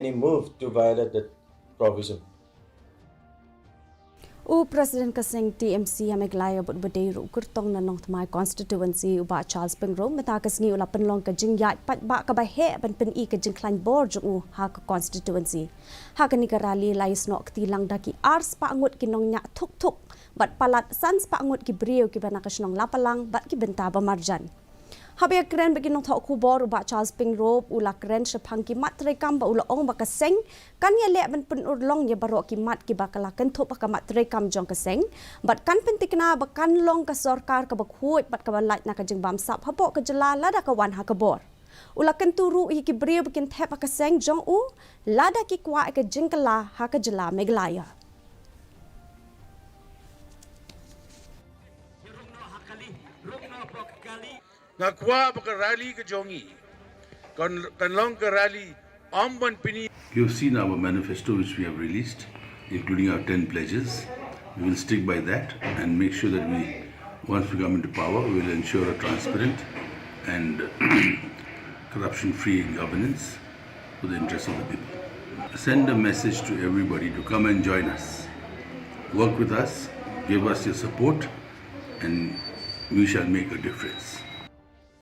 any move to violate that provision. O President Kaseng TMC Hameglaya but Baderu Kurtong na North My constituency uba Charles Pengro matakas ngi ulapan long ka jingyat pat ba ka bahe ban pen I ka jingklan bor jung ha ka constituency ha ka ni ka rally lais no tilang daki ars pa angut kinong nya thuk thuk bat palat sans pa angut ki brio ki banakas nong Lapalang bat ki benta ba marjan Habia keren bagi nong thok kubor uba Charles Pengro ula keren sepang ki mat rekam ba ula ong ba Kaseng kan ya le ban pen urlong ya baro ki mat ki bakala kan thop ka mat rekam Jong Kaseng bat kan pentikna ba kan long ka sarkar ka bakhuit bat ka balat na ka jing bam sap hapo ka jela lada ka wan ha ka bor ula kan turu I ki brio bikin thep ka Kaseng Jong u lada ki kwa ka jingkala ha ka jela meglaya Ngakwa baka rally ke jongi. Kanlong ke rally amban pini. You've seen our manifesto which we have released, including our 10 pledges. We will stick by that and make sure that once we come into power, we will ensure a transparent and corruption-free governance for the interests of the people. Send a message to everybody to come and join us. Work with us, give us your support, and we shall make a difference.